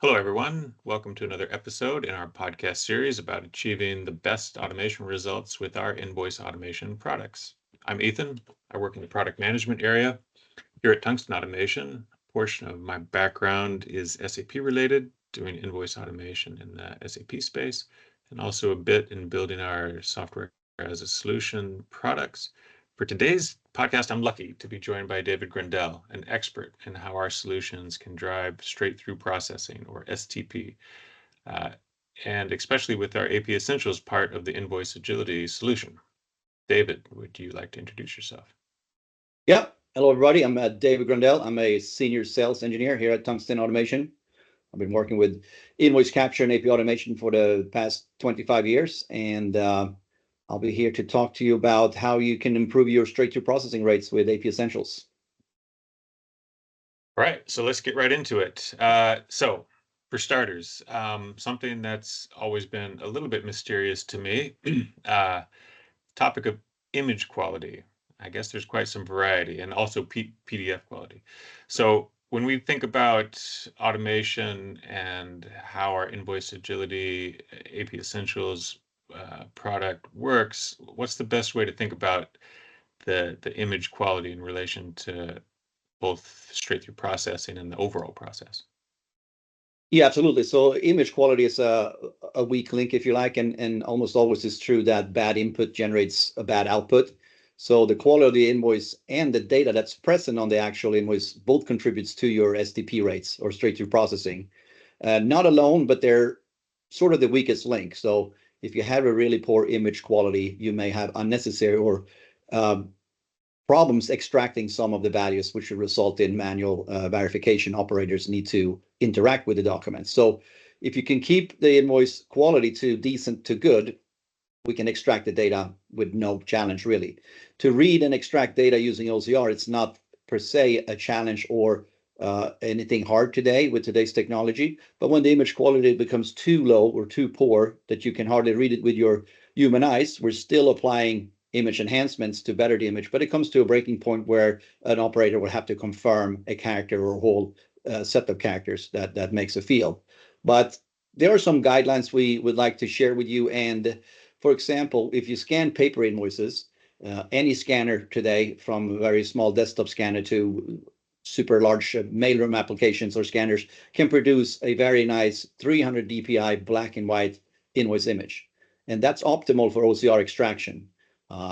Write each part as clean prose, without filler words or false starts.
Hello, everyone. Welcome to another episode in our podcast series about achieving the best automation results with our invoice automation products. I'm Ethen. I work in the product management area here at Tungsten Automation. A portion of my background is SAP related, doing invoice automation in the SAP space, and also a bit in building our software as a solution products. For today's podcast, I'm lucky to be joined by David Grundel, an expert in how our solutions can drive straight-through processing, or STP, uh, and especially with our AP Essentials part of the Invoice Agility solution. David, would you like to introduce yourself? Yeah. Hello, everybody. I'm David Grundel. I'm a senior sales engineer here at Tungsten Automation. I've been working with invoice capture and AP automation for the past 25 years, and I'll be here to talk to you about how you can improve your straight-through processing rates with AP Essentials. All right, so let's get right into it. So, for starters, something that's always been a little bit mysterious to me, topic of image quality. I guess there's quite some variety, and also PDF quality. So when we think about automation and how our Invoice Agility AP Essentials product works, what's the best way to think about the image quality in relation to both straight-through processing and the overall process? Yeah, absolutely. So image quality is a weak link, if you like, and almost always is true that bad input generates a bad output. So the quality of the invoice and the data that's present on the actual invoice both contributes to your STP rates or straight-through processing. Not alone, but they're sort of the weakest link. So if you have a really poor image quality, you may have unnecessary or problems extracting some of the values, which will result in manual verification. Operators need to interact with the documents. So if you can keep the invoice quality to decent to good, we can extract the data with no challenge, really. To read and extract data using OCR, it's not per se a challenge or anything hard today with today's technology. But when the image quality becomes too low or too poor that you can hardly read it with your human eyes, we're still applying image enhancements to better the image, but it comes to a breaking point where an operator will have to confirm a character or a whole set of characters that makes a field. But there are some guidelines we would like to share with you. And for example, if you scan paper invoices, any scanner today, from a very small desktop scanner to super large mailroom applications or scanners, can produce a very nice 300 dpi black and white invoice image. And that's optimal for OCR extraction.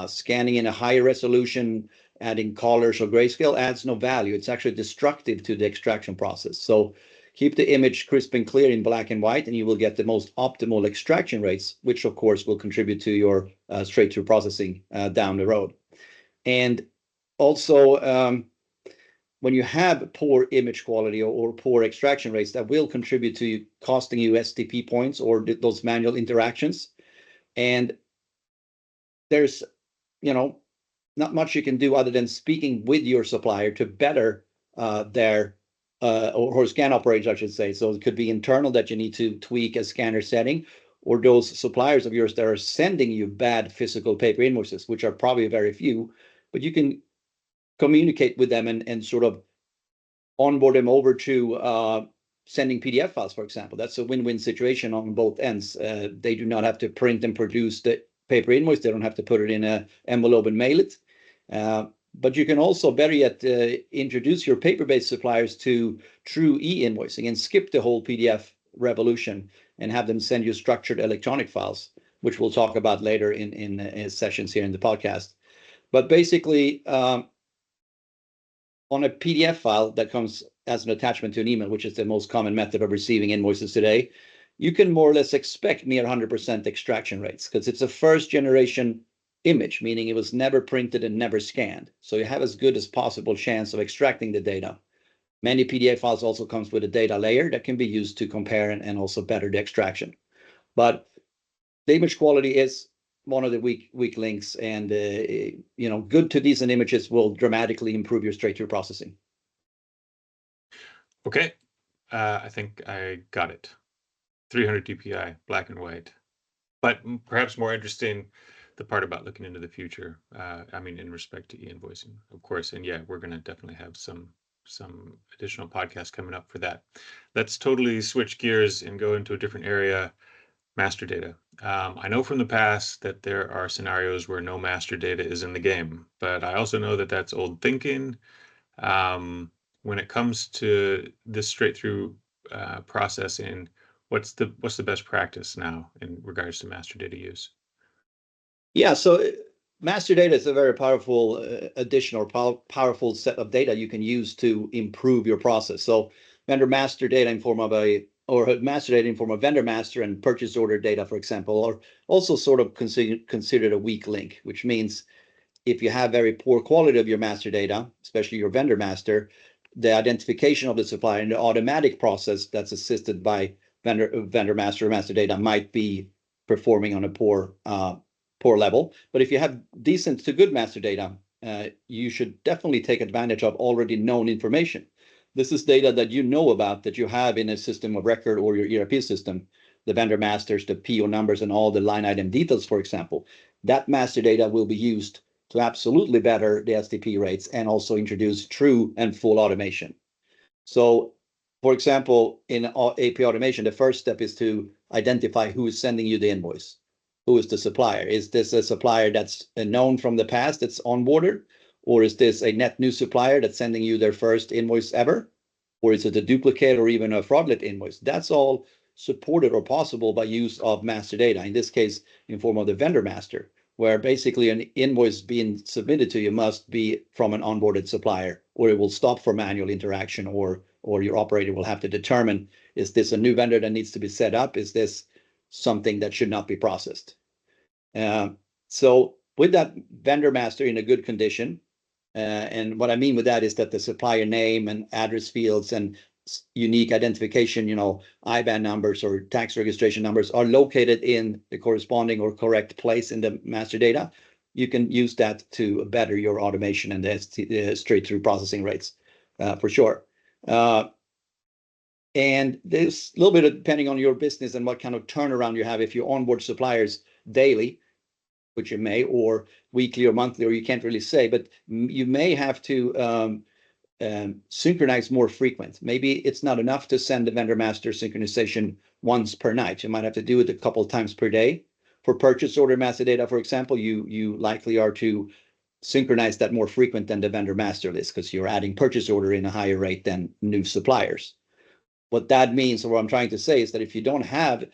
Scanning in a higher resolution, adding colors or grayscale adds no value. It's actually destructive to the extraction process. So keep the image crisp and clear in black and white, and you will get the most optimal extraction rates, which of course will contribute to your straight-through processing down the road. And also, when you have poor image quality or poor extraction rates, that will contribute to costing you STP points or those manual interactions. And there's, not much you can do other than speaking with your supplier to better their or scan operators, I should say. So it could be internal that you need to tweak a scanner setting, or those suppliers of yours that are sending you bad physical paper invoices, which are probably very few, but you can communicate with them and sort of onboard them over to sending PDF files, for example. That's a win-win situation on both ends. They do not have to print and produce the paper invoice. They don't have to put it in an envelope and mail it. But you can also, better yet, introduce your paper-based suppliers to true e-invoicing and skip the whole PDF revolution and have them send you structured electronic files, which we'll talk about later in sessions here in the podcast. But basically, on a PDF file that comes as an attachment to an email, which is the most common method of receiving invoices today, you can more or less expect near 100% extraction rates because it's a first generation image, meaning it was never printed and never scanned. So you have as good as possible chance of extracting the data. Many PDF files also comes with a data layer that can be used to compare and also better the extraction. But the image quality is one of the weak links, and good to decent images will dramatically improve your straight-through processing. Okay, I think I got it. 300 DPI, black and white. But perhaps more interesting, the part about looking into the future. I mean, in respect to e-invoicing, of course. And yeah, we're going to definitely have some some additional podcasts coming up for that. Let's totally switch gears and go into a different area, master data. I know from the past that there are scenarios where no master data is in the game, but I also know that that's old thinking. When it comes to this straight through processing, what's the best practice now in regards to master data use? Yeah, so master data is a very powerful addition or powerful set of data you can use to improve your process. So vendor master data in form of master data in form of vendor master and purchase order data, for example, are also sort of considered a weak link, which means if you have very poor quality of your master data, especially your vendor master, the identification of the supplier and the automatic process that's assisted by vendor master or master data might be performing on a poor level. But if you have decent to good master data, you should definitely take advantage of already known information. This is data that you know about, that you have in a system of record or your ERP system, the vendor masters, the PO numbers, and all the line item details, for example. That master data will be used to absolutely better the STP rates and also introduce true and full automation. So, for example, in AP automation, the first step is to identify who is sending you the invoice. Who is the supplier? Is this a supplier that's known from the past, that's onboarded? Or is this a net new supplier that's sending you their first invoice ever? Or is it a duplicate or even a fraudulent invoice? That's all supported or possible by use of master data, in this case, in form of the vendor master, where basically an invoice being submitted to you must be from an onboarded supplier, or it will stop for manual interaction, or your operator will have to determine, is this a new vendor that needs to be set up? Is this something that should not be processed? So with that vendor master in a good condition, and what I mean with that is that the supplier name and address fields and unique identification, IBAN numbers or tax registration numbers are located in the corresponding or correct place in the master data. You can use that to better your automation and the straight through processing rates, for sure. And there's a little bit of, depending on your business and what kind of turnaround you have. If you onboard suppliers daily, which you may, or weekly or monthly, or you can't really say, but you may have to synchronize more frequent. Maybe it's not enough to send the vendor master synchronization once per night. You might have to do it a couple of times per day. For purchase order master data, for example, you likely are to synchronize that more frequent than the vendor master list, because you're adding purchase order in a higher rate than new suppliers. What that means, or what I'm trying to say, is that if you don't have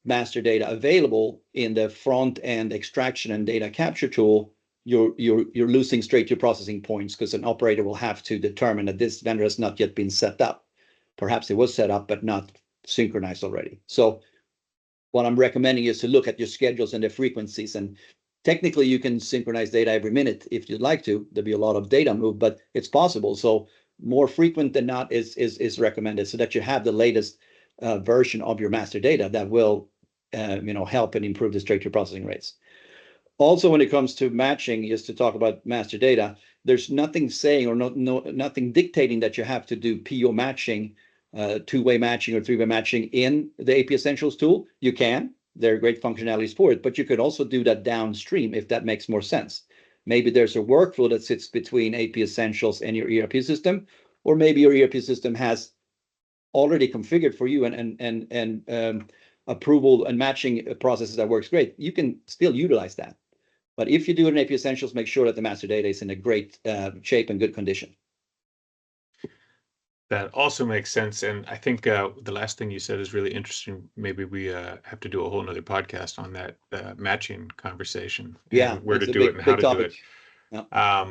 master data available in the front end extraction and data capture tool, you're losing straight to processing points, because an operator will have to determine that this vendor has not yet been set up. Perhaps it was set up, but not synchronized already. So what I'm recommending is to look at your schedules and the frequencies. And technically, you can synchronize data every minute if you'd like to. There'll be a lot of data moved, but it's possible. So more frequent than not is recommended, so that you have the latest version of your master data that will help and improve the straight-through processing rates. Also, when it comes to matching, just to talk about master data, there's nothing saying or nothing dictating that you have to do PO matching, two-way matching or three-way matching in the AP Essentials tool. You can. There are great functionalities for it, but you could also do that downstream if that makes more sense. Maybe there's a workflow that sits between AP Essentials and your ERP system, or maybe your ERP system has already configured for you and approval and matching processes that works great. You can still utilize that. But if you do it in AP Essentials, make sure that the master data is in a great shape and good condition. That also makes sense. And I think the last thing you said is really interesting. Maybe we have to do a whole nother podcast on that matching conversation. Yeah, and where to it's a do it and how to do topic. it. Yeah.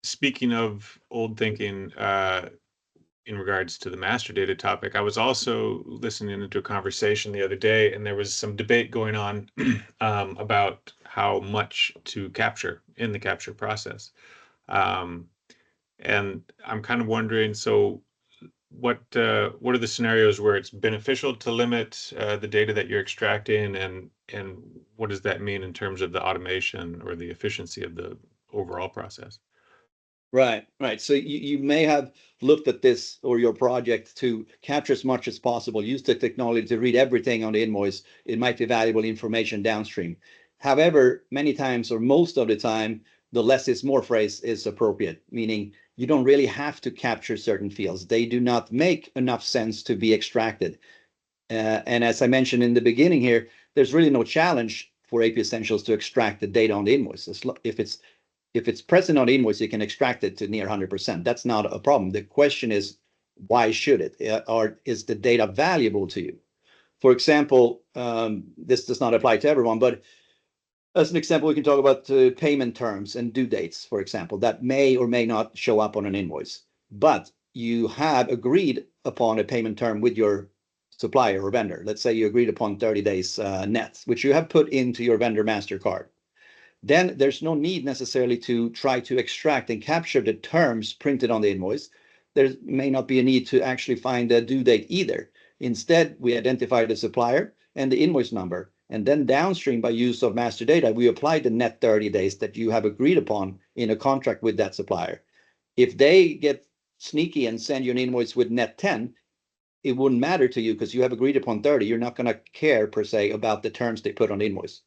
Speaking of old thinking, in regards to the master data topic, I was also listening into a conversation the other day, and there was some debate going on about how much to capture in the capture process. And I'm kind of wondering, so what are the scenarios where it's beneficial to limit the data that you're extracting, and what does that mean in terms of the automation or the efficiency of the overall process? Right. So you may have looked at this or your project to capture as much as possible, use the technology to read everything on the invoice. It might be valuable information downstream. However, many times or most of the time, the less is more phrase is appropriate, meaning you don't really have to capture certain fields. They do not make enough sense to be extracted. And as I mentioned in the beginning here, there's really no challenge for AP Essentials to extract the data on the invoice. If it's present on the invoice, you can extract it to near 100%. That's not a problem. The question is, why should it? Or is the data valuable to you? For example, this does not apply to everyone, but as an example, we can talk about payment terms and due dates, for example, that may or may not show up on an invoice. But you have agreed upon a payment term with your supplier or vendor. Let's say you agreed upon 30 days net, which you have put into your vendor MasterCard. Then there's no need necessarily to try to extract and capture the terms printed on the invoice. There may not be a need to actually find a due date either. Instead, we identify the supplier and the invoice number, and then downstream by use of master data, we apply the net 30 days that you have agreed upon in a contract with that supplier. If they get sneaky and send you an invoice with net 10, it wouldn't matter to you because you have agreed upon 30. You're not going to care per se about the terms they put on the invoice.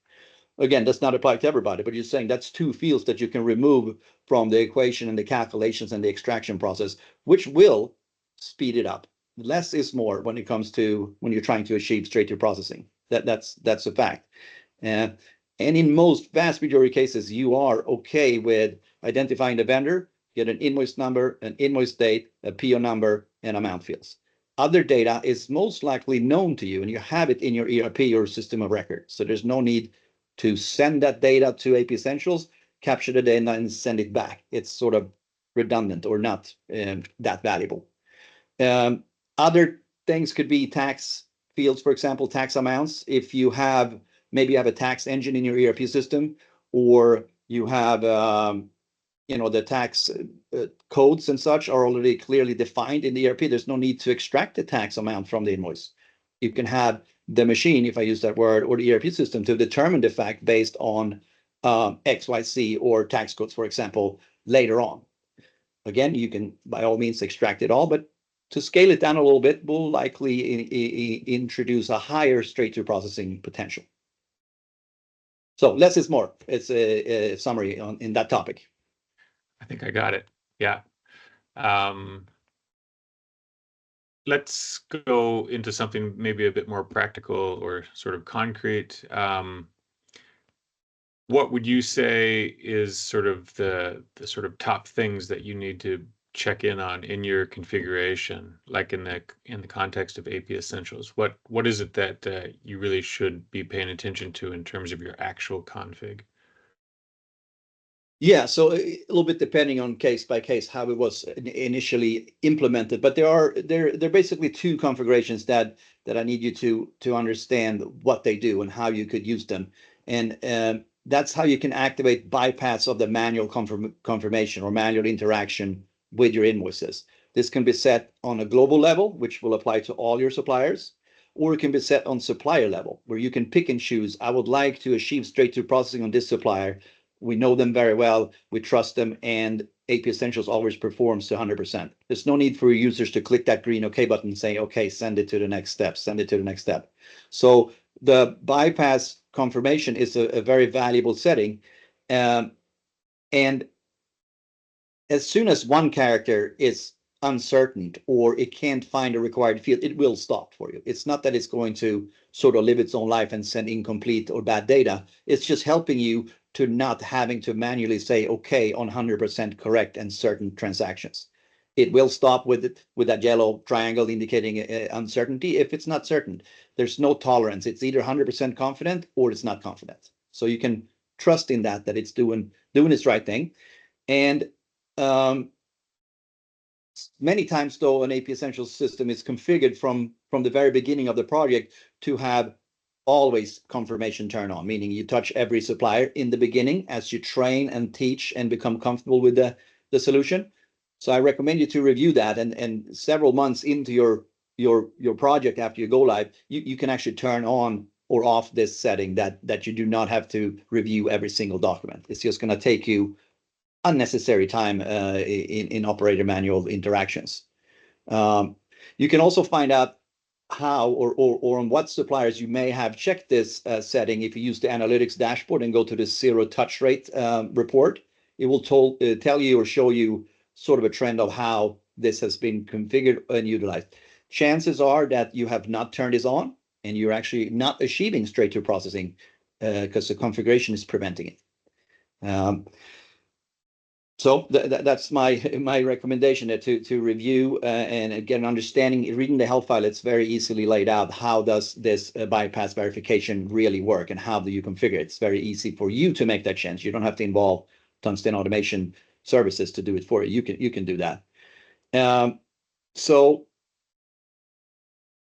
Again, does not apply to everybody, but you're saying that's two fields that you can remove from the equation and the calculations and the extraction process, which will speed it up. Less is more when it comes to when you're trying to achieve straight-through processing. That's a fact. And in most vast majority of cases, you are okay with identifying the vendor, get an invoice number, an invoice date, a PO number, and amount fields. Other data is most likely known to you, and you have it in your ERP or system of record. So there's no need to send that data to AP Essentials, capture the data, and send it back. It's sort of redundant or not that valuable. Other things could be tax fields, for example, tax amounts. If you have, maybe you have a tax engine in your ERP system, or you have, the tax codes and such are already clearly defined in the ERP. There's no need to extract the tax amount from the invoice. You can have the machine, if I use that word, or the ERP system to determine the fact based on XYZ or tax codes, for example, later on. Again, you can by all means extract it all, but to scale it down a little bit will likely introduce a higher straight-through processing potential. So less is more. It's a summary in that topic. I think I got it. Yeah. Let's go into something maybe a bit more practical or sort of concrete. What would you say is sort of the sort of top things that you need to check in on in your configuration, like in the context of AP Essentials? What is it that you really should be paying attention to in terms of your actual config? Yeah, so a little bit depending on case by case how it was initially implemented, but there are basically two configurations that I need you to understand what they do and how you could use them, and that's how you can activate bypass of the manual confirmation or manual interaction with your invoices. This can be set on a global level, which will apply to all your suppliers, or it can be set on supplier level, where you can pick and choose. I would like to achieve straight-through processing on this supplier. We know them very well, we trust them, and AP Essentials always performs to 100%. There's no need for users to click that green OK button and say, okay, send it to the next step, send it to the next step. So the bypass confirmation is a very valuable setting. And as soon as one character is uncertain or it can't find a required field, it will stop for you. It's not that it's going to sort of live its own life and send incomplete or bad data. It's just helping you to not having to manually say, okay, on 100% correct and certain transactions. It will stop with that yellow triangle indicating uncertainty. If it's not certain, there's no tolerance. It's either 100% confident or it's not confident. So you can trust in that it's doing its right thing. And many times, though, an AP Essentials system is configured from the very beginning of the project to have always confirmation turn on, meaning you touch every supplier in the beginning as you train and teach and become comfortable with the solution. So I recommend you to review that, and several months into your project after you go live, you can actually turn on or off this setting that you do not have to review every single document. It's just going to take you unnecessary time in operator manual interactions. You can also find out how or on what suppliers you may have checked this setting. If you use the analytics dashboard and go to the zero touch rate report, it will tell you or show you sort of a trend of how this has been configured and utilized. Chances are that you have not turned this on and you're actually not achieving straight-through processing because the configuration is preventing it. So that's my recommendation there to review and get an understanding. Reading the help file, it's very easily laid out. How does this bypass verification really work, and how do you configure it? It's very easy for you to make that change. You don't have to involve Tungsten Automation services to do it for you. You can do that. So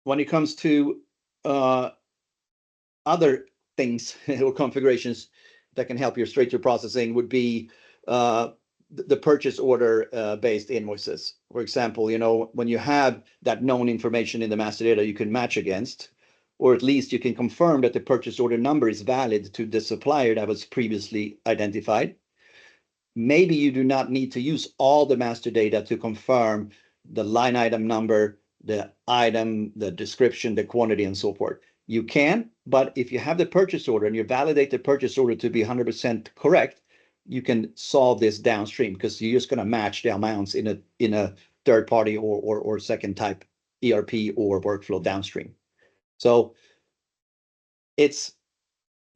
when it comes to other things or configurations that can help your straight-through processing would be the purchase order based invoices. For example, when you have that known information in the master data you can match against, or at least you can confirm that the purchase order number is valid to the supplier that was previously identified. Maybe you do not need to use all the master data to confirm the line item number, the item, the description, the quantity, and so forth. You can, but if you have the purchase order and you validate the purchase order to be 100% correct, you can solve this downstream because you're just going to match the amounts in a third party or second type ERP or workflow downstream. So it's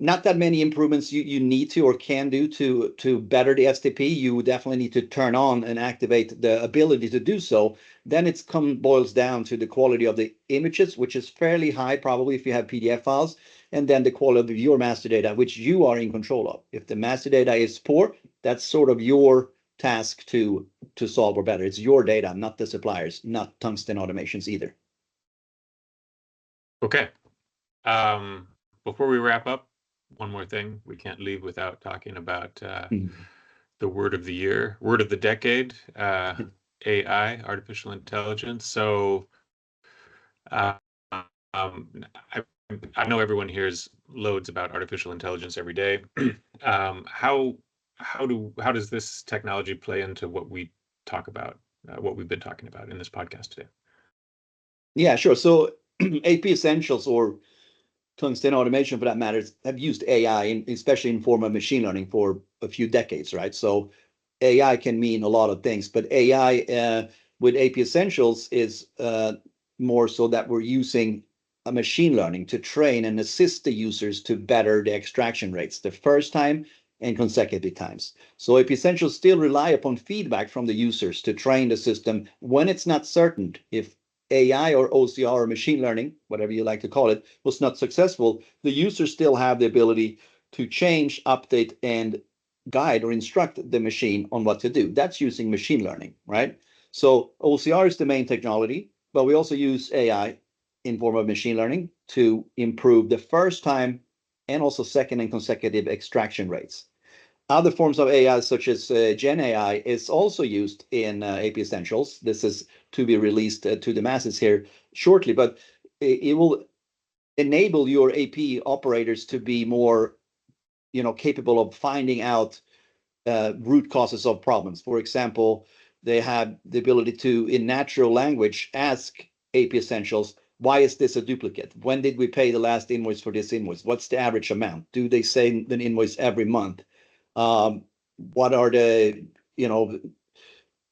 not that many improvements you need to or can do to better the STP. You definitely need to turn on and activate the ability to do so. Then it boils down to the quality of the images, which is fairly high probably if you have PDF files, and then the quality of your master data, which you are in control of. If the master data is poor, that's sort of your task to solve or better. It's your data, not the suppliers, not Tungsten Automations either. Okay. Before we wrap up, one more thing we can't leave without talking about the word of the year, word of the decade, AI, artificial intelligence. So I know everyone hears loads about artificial intelligence every day. How does this technology play into what we talk about, what we've been talking about in this podcast today? Yeah, sure. So AP Essentials or Tungsten Automation, for that matter, have used AI, especially in form of machine learning, for a few decades, right? So AI can mean a lot of things, but AI with AP Essentials is more so that we're using a machine learning to train and assist the users to better the extraction rates the first time and consecutive times. So AP Essentials still rely upon feedback from the users to train the system when it's not certain if AI or OCR or machine learning, whatever you like to call it, was not successful. The users still have the ability to change, update, and guide or instruct the machine on what to do. That's using machine learning, right? So OCR is the main technology, but we also use AI in form of machine learning to improve the first time and also second and consecutive extraction rates. Other forms of AI, such as Gen AI, is also used in AP Essentials. This is to be released to the masses here shortly, but it will enable your AP operators to be more, capable of finding out root causes of problems. For example, they have the ability to, in natural language, ask AP Essentials, why is this a duplicate? When did we pay the last invoice for this invoice? What's the average amount? Do they send an invoice every month? What are the,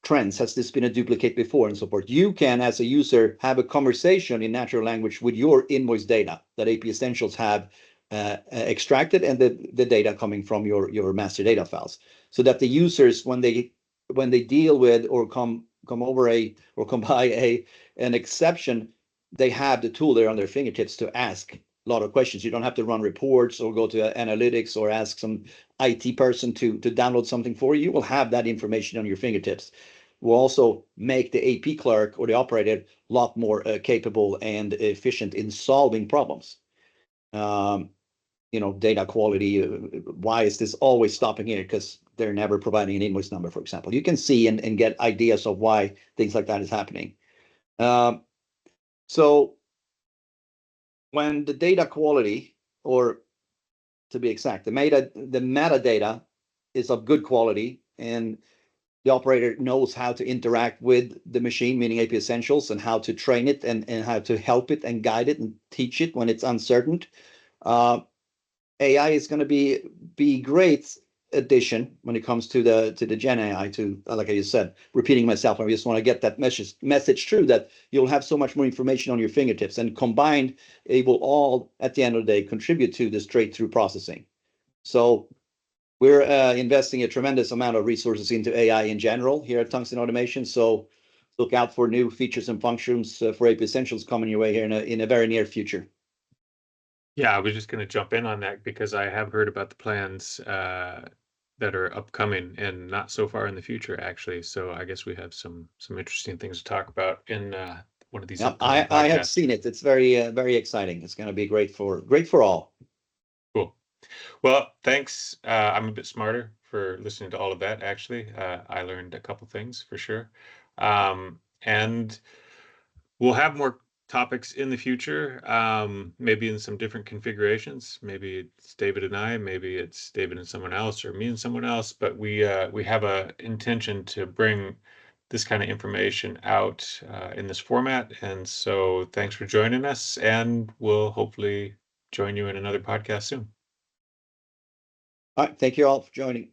trends? Has this been a duplicate before, and so forth? You can, as a user, have a conversation in natural language with your invoice data that AP Essentials have extracted, and the data coming from your master data files, so that the users, when they deal with or come by an exception, they have the tool there on their fingertips to ask a lot of questions. You don't have to run reports or go to analytics or ask some IT person to download something for you. You will have that information on your fingertips. Will also make the AP clerk or the operator a lot more capable and efficient in solving problems. Data quality. Why is this always stopping here? Because they're never providing an invoice number, for example. You can see and get ideas of why things like that is happening. So when the data quality, or to be exact, the metadata is of good quality, and the operator knows how to interact with the machine, meaning AP Essentials, and how to train it and how to help it and guide it and teach it when it's uncertain. AI is going to be great addition when it comes to the Gen AI, to like I just said, repeating myself, I just want to get that message through, that you'll have so much more information on your fingertips, and combined, it will all at the end of the day contribute to the straight through processing. So we're investing a tremendous amount of resources into AI in general here at Tungsten Automation. So look out for new features and functions for AP Essentials coming your way here in a very near future. Yeah, I was just going to jump in on that because I have heard about the plans that are upcoming and not so far in the future, actually. So I guess we have some interesting things to talk about in one of these upcoming I have podcasts. seen it. It's very exciting. It's going to be great for all. Cool. Well, thanks. I'm a bit smarter for listening to all of that, actually. I learned a couple things for sure. And we'll have more topics in the future, maybe in some different configurations. Maybe it's David and I, maybe it's David and someone else, or me and someone else. But we have a intention to bring this kind of information out in this format. And so thanks for joining us, and we'll hopefully join you in another podcast soon. All right. Thank you all for joining.